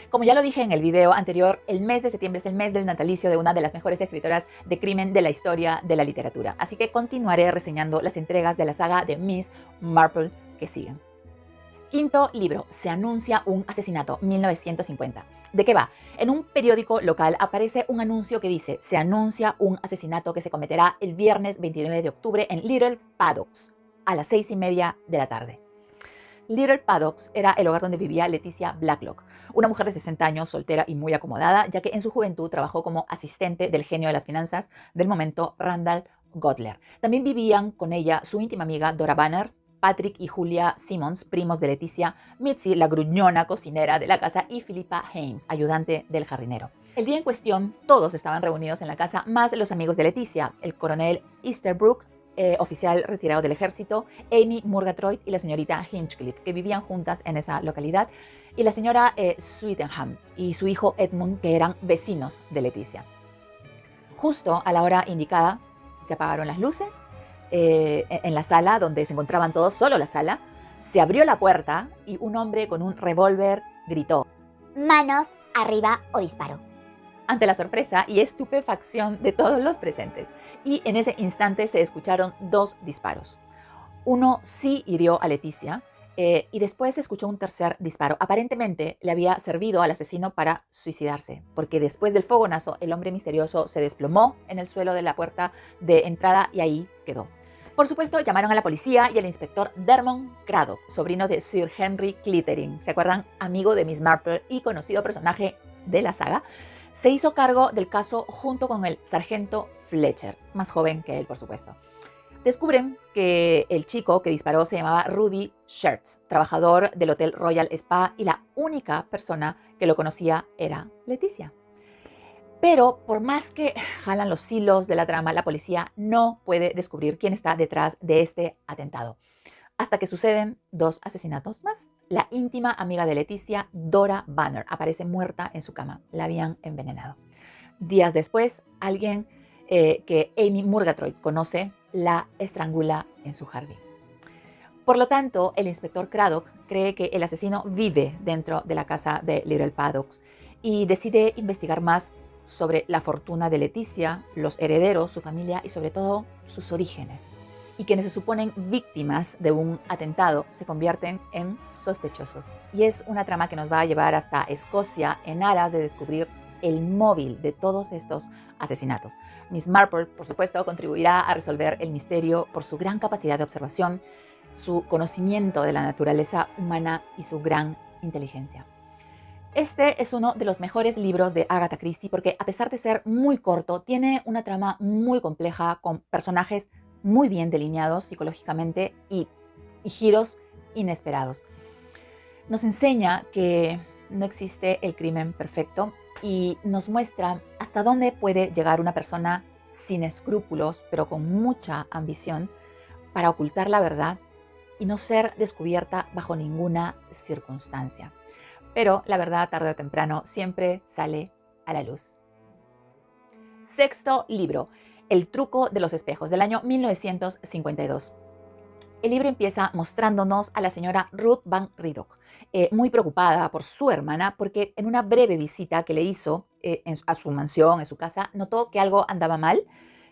Como ya lo dije en el video anterior, el mes de septiembre es el mes del natalicio de una de las mejores escritoras de crimen de la historia de la literatura. Así que continuaré reseñando las entregas de la saga de Miss Marple que siguen. Quinto libro, Se anuncia un asesinato, 1950. ¿De qué va? En un periódico local aparece un anuncio que dice: se anuncia un asesinato que se cometerá el viernes 29 de octubre en Little Paddocks, a las 6:30 de la tarde. Little Paddocks era el hogar donde vivía Leticia Blacklock, una mujer de 60 años, soltera y muy acomodada, ya que en su juventud trabajó como asistente del genio de las finanzas del momento, Randall Godler. También vivían con ella su íntima amiga Dora Banner, Patrick y Julia Simmons, primos de Leticia, Mitzi, la gruñona cocinera de la casa, y Philippa Hames, ayudante del jardinero. El día en cuestión, todos estaban reunidos en la casa, más los amigos de Leticia, el coronel Easterbrook, oficial retirado del ejército, Amy Murgatroyd y la señorita Hinchcliffe, que vivían juntas en esa localidad, y la señora Sweetenham y su hijo Edmund, que eran vecinos de Leticia. Justo a la hora indicada, se apagaron las luces en la sala donde se encontraban todos, solo la sala. Se abrió la puerta y un hombre con un revólver gritó: manos arriba o disparo. Ante la sorpresa y estupefacción de todos los presentes. Y en ese instante se escucharon 2 disparos. Uno sí hirió a Leticia y después se escuchó un tercer disparo. Aparentemente le había servido al asesino para suicidarse, porque después del fogonazo el hombre misterioso se desplomó en el suelo de la puerta de entrada y ahí quedó. Por supuesto, llamaron a la policía y al inspector Dermot Craddock, sobrino de Sir Henry Clittering, ¿se acuerdan? Amigo de Miss Marple y conocido personaje de la saga, se hizo cargo del caso junto con el sargento Fletcher, más joven que él, por supuesto. Descubren que el chico que disparó se llamaba Rudy Schertz, trabajador del Hotel Royal Spa, y la única persona que lo conocía era Leticia. Pero por más que jalan los hilos de la trama, la policía no puede descubrir quién está detrás de este atentado. Hasta que suceden 2 asesinatos más. La íntima amiga de Leticia, Dora Banner, aparece muerta en su cama. La habían envenenado. Días después, alguien que Amy Murgatroyd conoce la estrangula en su jardín. Por lo tanto, el inspector Craddock cree que el asesino vive dentro de la casa de Little Paddocks y decide investigar más sobre la fortuna de Leticia, los herederos, su familia y sobre todo sus orígenes. Y quienes se suponen víctimas de un atentado se convierten en sospechosos. Y es una trama que nos va a llevar hasta Escocia en aras de descubrir el móvil de todos estos asesinatos. Miss Marple, por supuesto, contribuirá a resolver el misterio por su gran capacidad de observación, su conocimiento de la naturaleza humana y su gran inteligencia. Este es uno de los mejores libros de Agatha Christie porque, a pesar de ser muy corto, tiene una trama muy compleja con personajes muy bien delineados psicológicamente y giros inesperados. Nos enseña que no existe el crimen perfecto y nos muestra hasta dónde puede llegar una persona sin escrúpulos, pero con mucha ambición, para ocultar la verdad y no ser descubierta bajo ninguna circunstancia. Pero la verdad, tarde o temprano, siempre sale a la luz. Sexto libro, El truco de los espejos, del año 1952. El libro empieza mostrándonos a la señora Ruth Van Riedock, muy preocupada por su hermana, porque en una breve visita que le hizo a su mansión, en su casa, notó que algo andaba mal.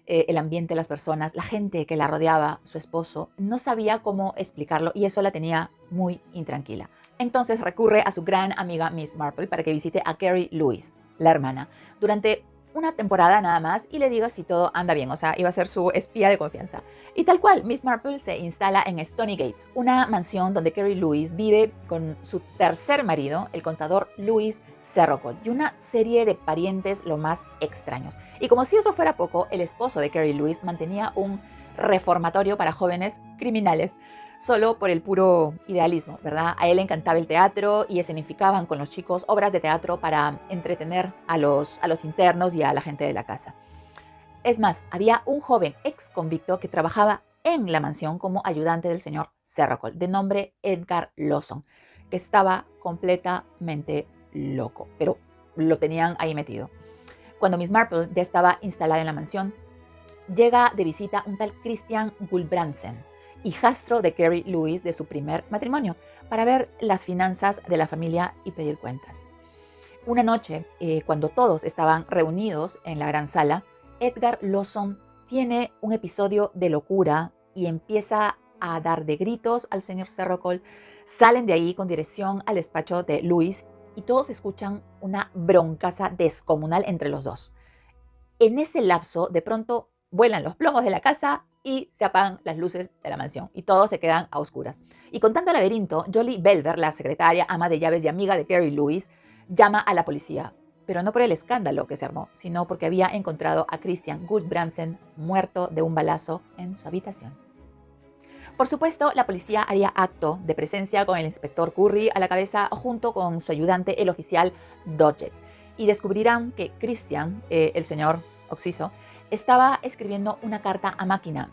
El ambiente, las personas, la gente que la rodeaba, su esposo, no sabía cómo explicarlo y eso la tenía muy intranquila. Entonces recurre a su gran amiga Miss Marple para que visite a Carrie Lewis, la hermana, durante una temporada nada más y le diga si todo anda bien, o sea, iba a ser su espía de confianza. Y tal cual, Miss Marple se instala en Stony Gates, una mansión donde Carrie Lewis vive con su tercer marido, el contador Louis Serrocol, y una serie de parientes lo más extraños. Y como si eso fuera poco, el esposo de Carrie Lewis mantenía un reformatorio para jóvenes criminales, solo por el puro idealismo, ¿verdad? A él le encantaba el teatro y escenificaban con los chicos obras de teatro para entretener a los internos y a la gente de la casa. Es más, había un joven ex convicto que trabajaba en la mansión como ayudante del señor Serrocol, de nombre Edgar Lawson, que estaba completamente loco, pero lo tenían ahí metido. Cuando Miss Marple ya estaba instalada en la mansión, llega de visita un tal Christian Gulbrandsen, hijastro de Carrie Lewis de su primer matrimonio, para ver las finanzas de la familia y pedir cuentas. Una noche, cuando todos estaban reunidos en la gran sala, Edgar Lawson tiene un episodio de locura y empieza a dar de gritos al señor Cerrocol. Salen de ahí con dirección al despacho de Louis y todos escuchan una broncaza descomunal entre los dos. En ese lapso, de pronto, vuelan los plomos de la casa y se apagan las luces de la mansión y todos se quedan a oscuras. Y con tanto laberinto, Jolie Belver, la secretaria, ama de llaves y amiga de Carrie Lewis, llama a la policía, pero no por el escándalo que se armó, sino porque había encontrado a Christian Gudbrandsen muerto de un balazo en su habitación. Por supuesto, la policía haría acto de presencia con el inspector Curry a la cabeza junto con su ayudante, el oficial Dodgett, y descubrirán que Christian, el señor Occiso, estaba escribiendo una carta a máquina,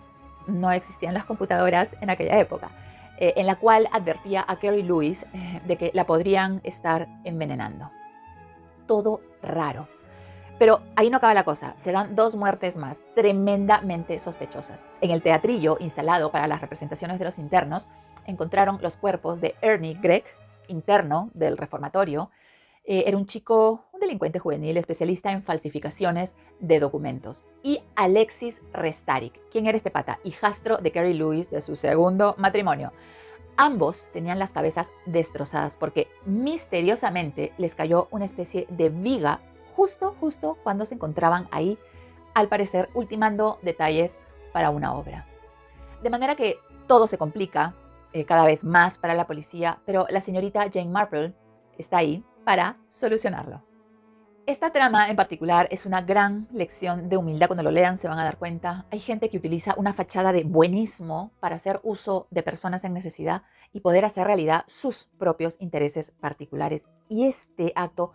no existían las computadoras en aquella época, en la cual advertía a Carrie Lewis de que la podrían estar envenenando. Todo raro. Pero ahí no acaba la cosa, se dan 2 muertes más, tremendamente sospechosas. En el teatrillo instalado para las representaciones de los internos, encontraron los cuerpos de Ernie Gregg, interno del reformatorio. Era un chico, un delincuente juvenil especialista en falsificaciones de documentos. Y Alexis Restarik. ¿Quién era este pata? Hijastro de Carrie Lewis de su segundo matrimonio. Ambos tenían las cabezas destrozadas porque misteriosamente les cayó una especie de viga justo cuando se encontraban ahí, al parecer ultimando detalles para una obra. De manera que todo se complica cada vez más para la policía, pero la señorita Jane Marple está ahí para solucionarlo. Esta trama en particular es una gran lección de humildad. Cuando lo lean se van a dar cuenta. Hay gente que utiliza una fachada de buenismo para hacer uso de personas en necesidad y poder hacer realidad sus propios intereses particulares. Y este acto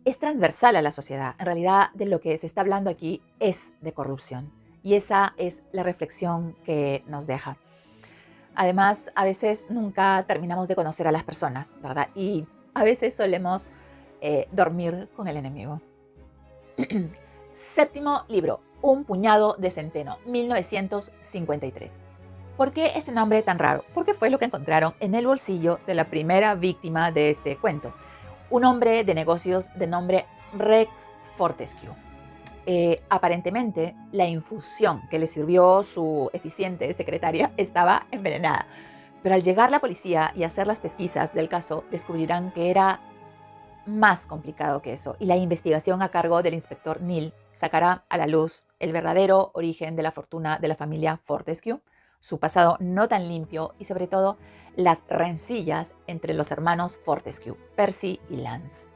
es transversal a la sociedad. En realidad, de lo que se está hablando aquí es de corrupción. Y esa es la reflexión que nos deja. Además, a veces nunca terminamos de conocer a las personas, ¿verdad? Y a veces solemos dormir con el enemigo. Séptimo libro, Un puñado de centeno, 1953. ¿Por qué este nombre tan raro? Porque fue lo que encontraron en el bolsillo de la primera víctima de este cuento. Un hombre de negocios de nombre Rex Fortescue. Aparentemente, la infusión que le sirvió su eficiente secretaria estaba envenenada. Pero al llegar la policía y hacer las pesquisas del caso, descubrirán que era más complicado que eso. Y la investigación a cargo del inspector Neal sacará a la luz el verdadero origen de la fortuna de la familia Fortescue, su pasado no tan limpio y sobre todo las rencillas entre los hermanos Fortescue, Percy y Lance.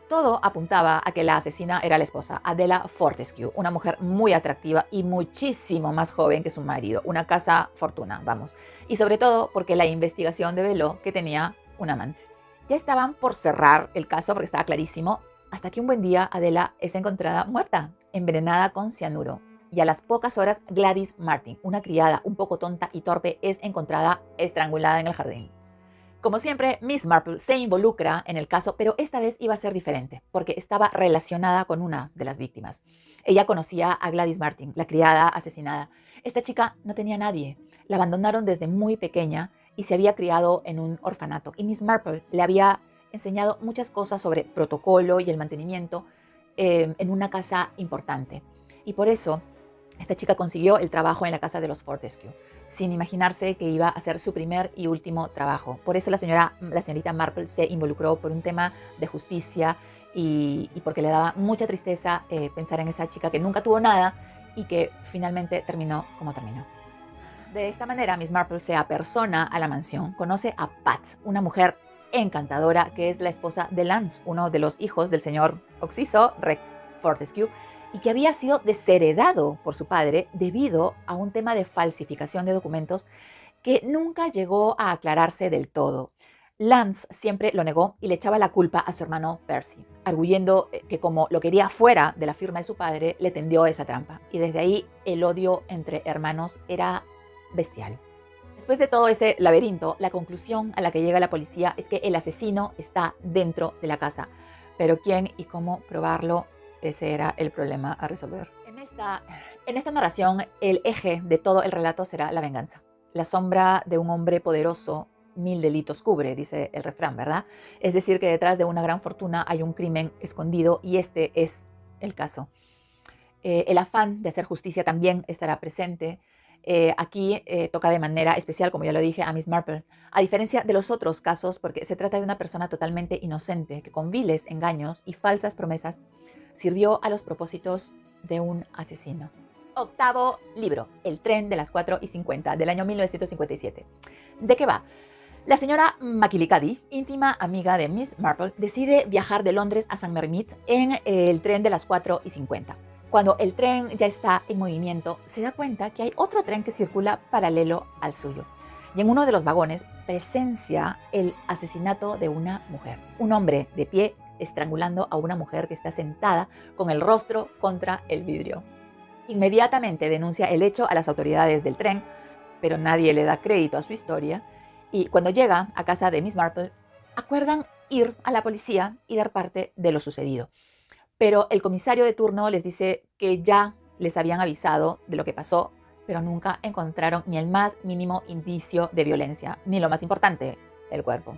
Todo apuntaba a que la asesina era la esposa, Adela Fortescue, una mujer muy atractiva y muchísimo más joven que su marido, una casa fortuna, vamos. Y sobre todo porque la investigación develó que tenía un amante. Ya estaban por cerrar el caso porque estaba clarísimo, hasta que un buen día Adela es encontrada muerta, envenenada con cianuro. Y a las pocas horas Gladys Martin, una criada un poco tonta y torpe, es encontrada estrangulada en el jardín. Como siempre, Miss Marple se involucra en el caso, pero esta vez iba a ser diferente, porque estaba relacionada con una de las víctimas. Ella conocía a Gladys Martin, la criada asesinada. Esta chica no tenía nadie. La abandonaron desde muy pequeña y se había criado en un orfanato. Y Miss Marple le había enseñado muchas cosas sobre protocolo y el mantenimiento en una casa importante. Y por eso esta chica consiguió el trabajo en la casa de los Fortescue, sin imaginarse que iba a ser su primer y último trabajo. Por eso la señorita Marple se involucró por un tema de justicia y porque le daba mucha tristeza pensar en esa chica que nunca tuvo nada y que finalmente terminó como terminó. De esta manera, Miss Marple se apersona a la mansión, conoce a Pat, una mujer encantadora que es la esposa de Lance, uno de los hijos del señor Occiso, Rex Fortescue, y que había sido desheredado por su padre debido a un tema de falsificación de documentos que nunca llegó a aclararse del todo. Lance siempre lo negó y le echaba la culpa a su hermano Percy, arguyendo que como lo quería fuera de la firma de su padre, le tendió esa trampa. Y desde ahí el odio entre hermanos era bestial. Después de todo ese laberinto, la conclusión a la que llega la policía es que el asesino está dentro de la casa. Pero quién y cómo probarlo, ese era el problema a resolver. En esta narración, el eje de todo el relato será la venganza. La sombra de un hombre poderoso 1000 delitos cubre, dice el refrán, ¿verdad? Es decir, que detrás de una gran fortuna hay un crimen escondido y este es el caso. El afán de hacer justicia también estará presente. Aquí toca de manera especial, como ya lo dije, a Miss Marple, a diferencia de los otros casos, porque se trata de una persona totalmente inocente que con viles engaños y falsas promesas sirvió a los propósitos de un asesino. Octavo libro, El tren de las 4:50, del año 1957. ¿De qué va? La señora McGillicuddy, íntima amiga de Miss Marple, decide viajar de Londres a San Mermit en el tren de las 4:50. Cuando el tren ya está en movimiento, se da cuenta que hay otro tren que circula paralelo al suyo. Y en uno de los vagones presencia el asesinato de una mujer. Un hombre de pie estrangulando a una mujer que está sentada con el rostro contra el vidrio. Inmediatamente denuncia el hecho a las autoridades del tren, pero nadie le da crédito a su historia. Y cuando llega a casa de Miss Marple, acuerdan ir a la policía y dar parte de lo sucedido. Pero el comisario de turno les dice que ya les habían avisado de lo que pasó, pero nunca encontraron ni el más mínimo indicio de violencia, ni lo más importante, el cuerpo.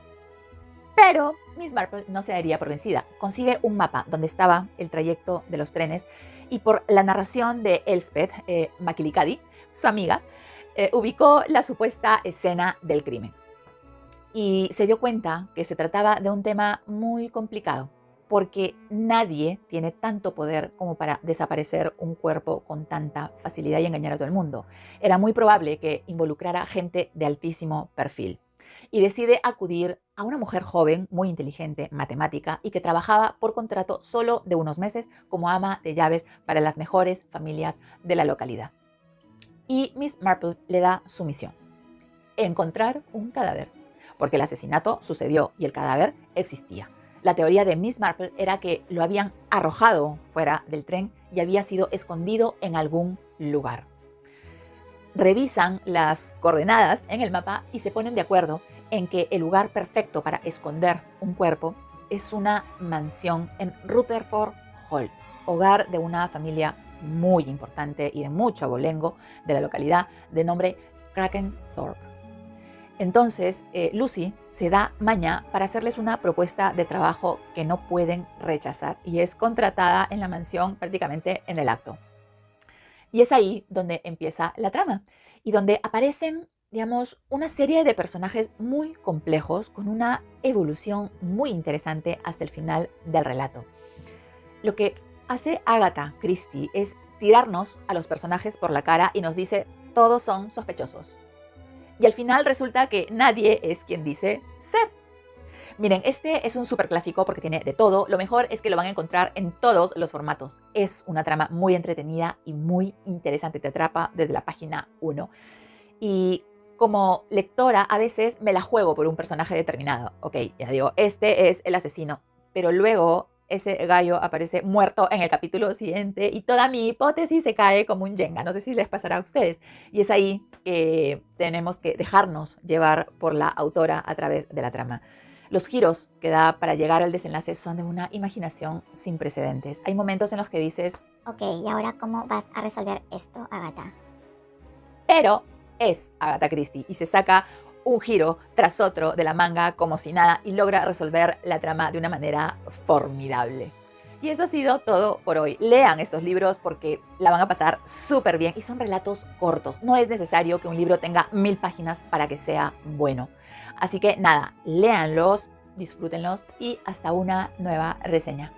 Pero Miss Marple no se daría por vencida. Consigue un mapa donde estaba el trayecto de los trenes y por la narración de Elspeth McGillicuddy, su amiga, ubicó la supuesta escena del crimen. Y se dio cuenta que se trataba de un tema muy complicado, porque nadie tiene tanto poder como para desaparecer un cuerpo con tanta facilidad y engañar a todo el mundo. Era muy probable que involucrara gente de altísimo perfil. Y decide acudir a una mujer joven, muy inteligente, matemática, y que trabajaba por contrato solo de unos meses como ama de llaves para las mejores familias de la localidad. Y Miss Marple le da su misión: encontrar un cadáver, porque el asesinato sucedió y el cadáver existía. La teoría de Miss Marple era que lo habían arrojado fuera del tren y había sido escondido en algún lugar. Revisan las coordenadas en el mapa y se ponen de acuerdo en que el lugar perfecto para esconder un cuerpo es una mansión en Rutherford Hall, hogar de una familia muy importante y de mucho abolengo de la localidad de nombre Krakenthorpe. Entonces, Lucy se da maña para hacerles una propuesta de trabajo que no pueden rechazar y es contratada en la mansión prácticamente en el acto. Y es ahí donde empieza la trama y donde aparecen, digamos, una serie de personajes muy complejos con una evolución muy interesante hasta el final del relato. Lo que hace Agatha Christie es tirarnos a los personajes por la cara y nos dice: todos son sospechosos. Y al final resulta que nadie es quien dice ser. Miren, este es un súper clásico porque tiene de todo. Lo mejor es que lo van a encontrar en todos los formatos. Es una trama muy entretenida y muy interesante. Te atrapa desde la página 1. Y como lectora a veces me la juego por un personaje determinado. Ok, ya digo, este es el asesino. Pero luego ese gallo aparece muerto en el capítulo siguiente y toda mi hipótesis se cae como un yenga. No sé si les pasará a ustedes. Y es ahí que tenemos que dejarnos llevar por la autora a través de la trama. Los giros que da para llegar al desenlace son de una imaginación sin precedentes. Hay momentos en los que dices: Ok, ¿y ahora cómo vas a resolver esto, Agatha? pero es Agatha Christie y se saca un giro tras otro de la manga como si nada y logra resolver la trama de una manera formidable. Y eso ha sido todo por hoy. Lean estos libros porque la van a pasar súper bien y son relatos cortos. No es necesario que un libro tenga 1000 páginas para que sea bueno. Así que nada, léanlos, disfrútenlos y hasta una nueva reseña.